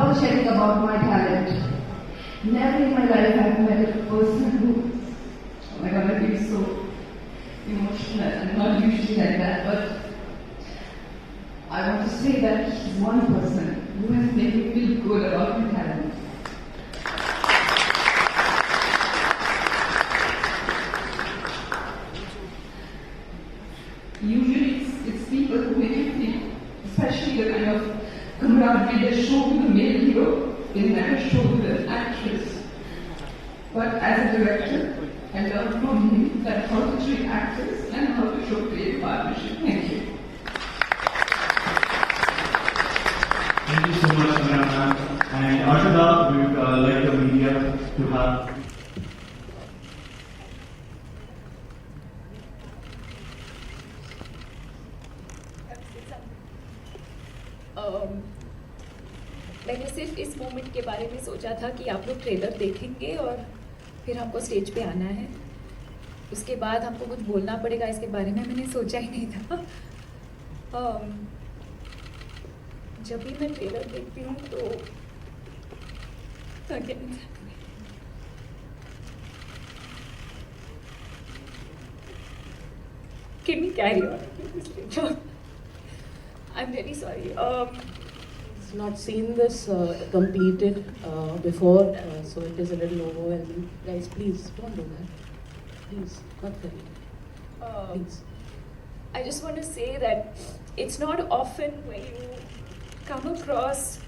unapologetic about my talent. Never in my life have I met a person who, oh my God, I feel so emotional. I'm not usually like that, but I want to say that he's one person who has made me feel good about my talent. Usually it's people who make you feel, especially the kind of camaraderie they show to the male hero, they never show to the actress. But as a director, I learned from him that how to treat actors and how to show creative partnership. Thank you. Thank you so much, Anurag. And Ashada, we would like the media to have. मैंने सिर्फ इस moment के बारे में सोचा था कि आप लोग ट्रेलर देखेंगे और फिर हमको स्टेज पे आना है, उसके बाद हमको कुछ बोलना पड़ेगा, इसके बारे में मैंने सोचा ही नहीं था। जब भी मैं ट्रेलर देखती हूँ तो Can we carry on? I'm really sorry. Not seen this completed before, so it is a little overwhelming. Guys, please don't do that. Please, not very. Please. I just want to say that it's not often when you come across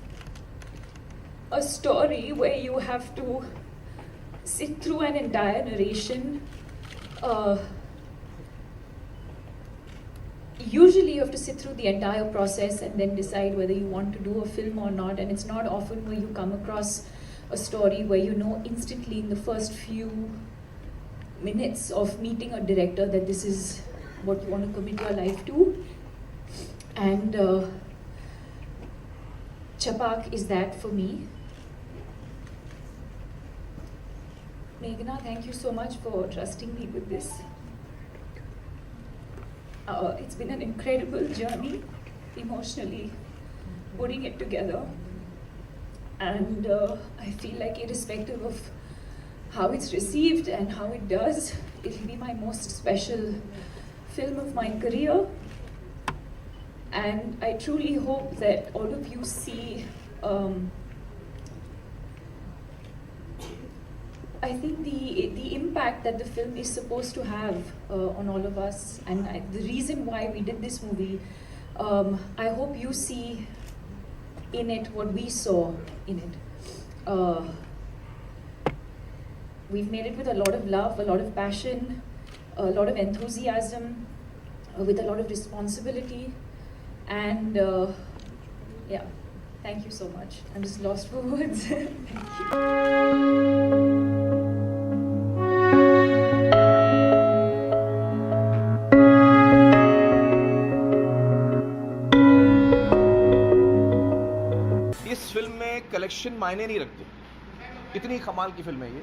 a story where you have to sit through an entire narration. Usually you have to sit through the entire process and then decide whether you want to do a film or not, and it's not often where you come across a story where you know instantly in the first few minutes of meeting a director that this is what you want to commit your life to. And Chapak is that for me. Meghna, thank you so much for trusting me with this. It's been an incredible journey, emotionally, putting it together. And I feel like irrespective of how it's received and how it does, it'll be my most special film of my career. And I truly hope that all of you see I think the impact that the film is supposed to have on all of us, and the reason why we did this movie, I hope you see in it what we saw in it. We've made it with a lot of love, a lot of passion, a lot of enthusiasm, with a lot of responsibility, and yeah, thank you so much. I'm just lost for words. Thank you. इस film में collection मायने नहीं रखते, इतनी कमाल की film है ये,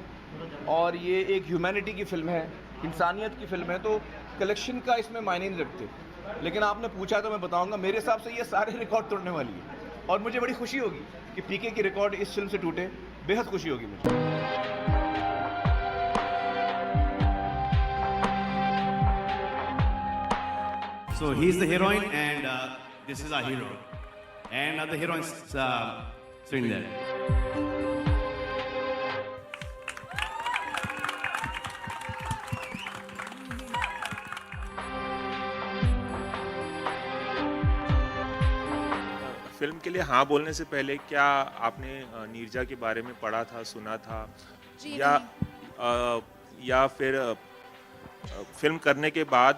और ये एक ह्यूमैनिटी की फिल्म है, इंसानियत की फिल्म है, तो कलेक्शन का इसमें मायने नहीं रखते। लेकिन आपने पूछा तो मैं बताऊंगा, मेरे हिसाब से ये सारे रिकॉर्ड तोड़ने वाली है और मुझे बड़ी खुशी होगी कि पीके की रिकॉर्ड इस फिल्म से टूटे, बेहद खुशी होगी मुझे। So he's the heroine and this is our hero. And the heroine's sitting there. Film के लिए हाँ बोलने से पहले क्या आपने नीरजा के बारे में पढ़ा था, सुना था, या फिर फिल्म करने के बाद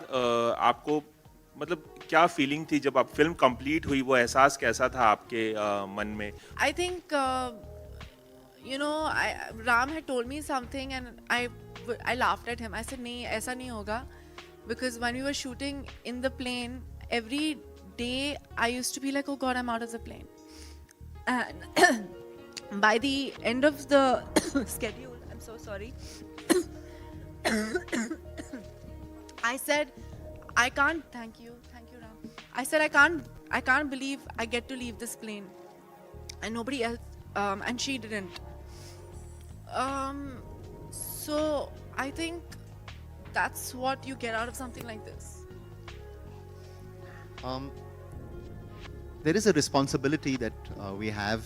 आपको मतलब क्या फीलिंग थी जब आप फिल्म कंप्लीट हुई, वो एहसास कैसा था आपके मन में? I think Ram had told me something and I laughed at him. I said नहीं, ऐसा नहीं होगा, because when we were shooting in the plane, every day I used to be like, oh God, I'm out of the plane. And by the end of the schedule, I'm so sorry. I said, I can't, thank you Ram. I said, I can't believe I get to leave this plane and nobody else and she didn't. So I think that's what you get out of something like this. There is a responsibility that we have,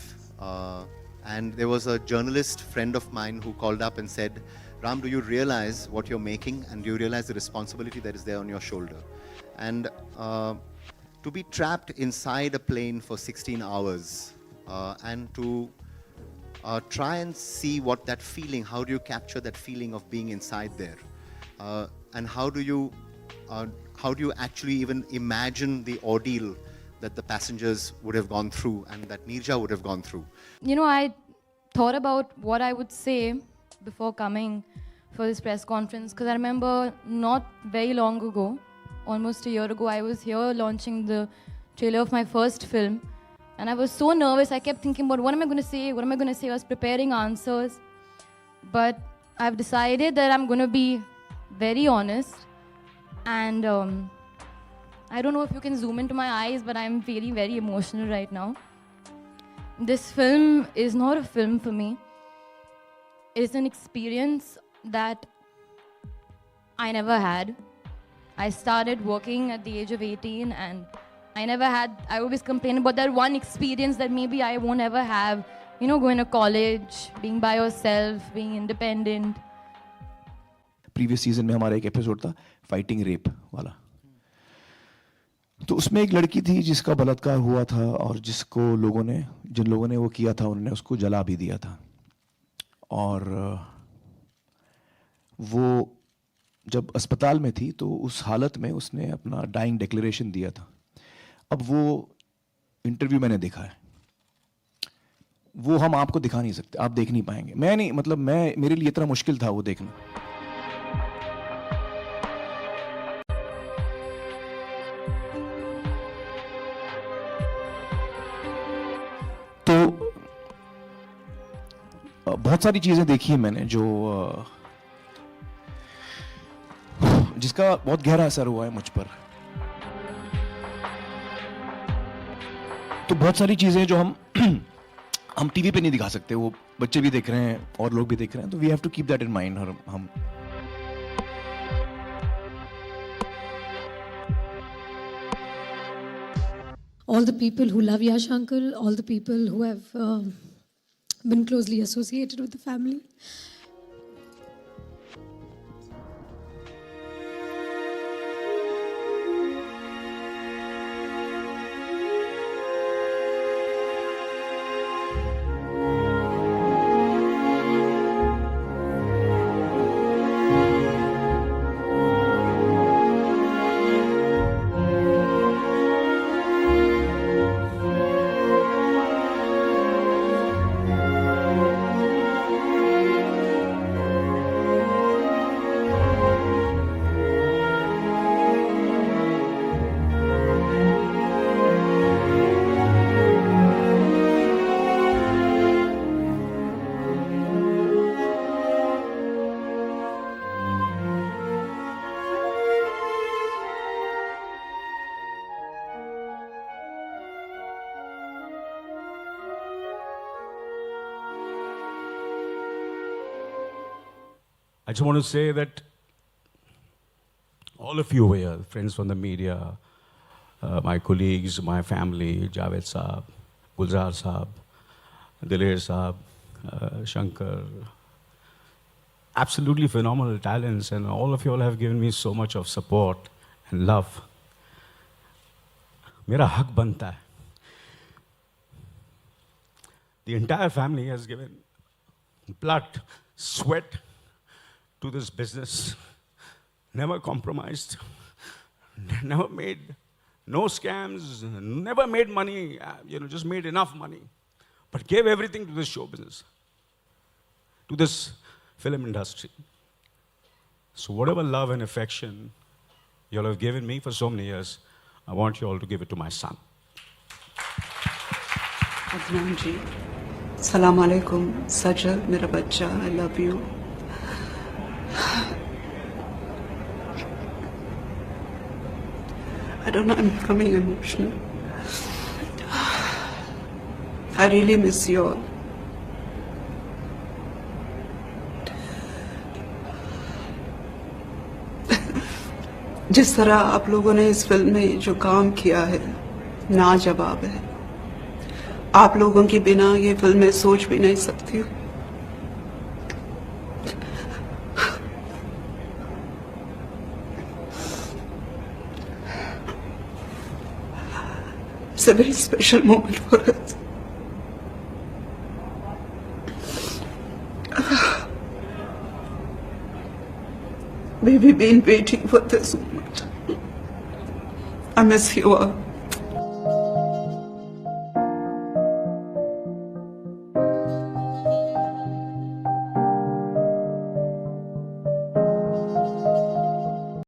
and there was a journalist friend of mine who called up and said, Ram, do you realize what you're making, and do you realize the responsibility that is there on your shoulder? And to be trapped inside a plane for 16 hours and to try and see what that feeling, how do you capture that feeling of being inside there? And how do you actually even imagine the ordeal that the passengers would have gone through and that Neerja would have gone through? You know, I thought about what I would say before coming for this press conference, because I remember not very long ago, almost a year ago, I was here launching the trailer of my first film, and I was so nervous. I kept thinking about what am I going to say, what am I going to say. I was preparing answers, but I've decided that I'm going to be very honest, and I don't know if you can zoom into my eyes, but I'm very, very emotional right now. This film is not a film for me. It is an experience that I never had. I started working at the age of 18, and I always complain about that one experience that maybe I won't ever have. You know, going to college, being by yourself, being independent. Previous season में हमारा एक episode था fighting rape वाला, तो उसमें एक लड़की थी जिसका बलात्कार हुआ था और जिन लोगों ने वो किया था उन्होंने उसको जला भी दिया था, और वो जब अस्पताल में थी तो उस हालत में उसने अपना डाइंग डिक्लेरेशन दिया था. अब वो इंटरव्यू मैंने देखा है, वो हम आपको दिखा नहीं सकते, आप देख नहीं पाएंगे. मेरे लिए इतना मुश्किल था वो देखना. तो बहुत सारी चीजें देखी है मैंने जिसका बहुत गहरा असर हुआ है मुझ पर. तो बहुत सारी चीजें जो हम टीवी पे नहीं दिखा सकते, वो बच्चे भी देख रहे हैं और लोग भी देख रहे हैं, तो we have to keep that in mind. हम all the people who love Yash uncle, all the people who have been closely associated with the family. I just want to say that all of you here, friends from the media, my colleagues, my family, Javed Saab, Gulzar Saab, Diler Saab, Shankar, absolutely phenomenal talents, and all of you all have given me so much of support and love. Mera hak banta hai. The entire family has given blood, sweat to this business, never compromised, never made no scams, never made money, just made enough money, but gave everything to this show business, to this film industry. So whatever love and affection you all have given me for so many years, I want you all to give it to my son. Adnan ji, Salam alaikum, Sajal, mera bachcha, I love you. I don't know, I'm becoming emotional. I really miss you all. जिस तरह आप लोगों ने इस film में जो काम किया है नाजवाब है। आप लोगों के बिना ये फिल्म मैं सोच भी नहीं सकती हूँ। It's a very special moment for us. We've been waiting for this moment. I miss you all.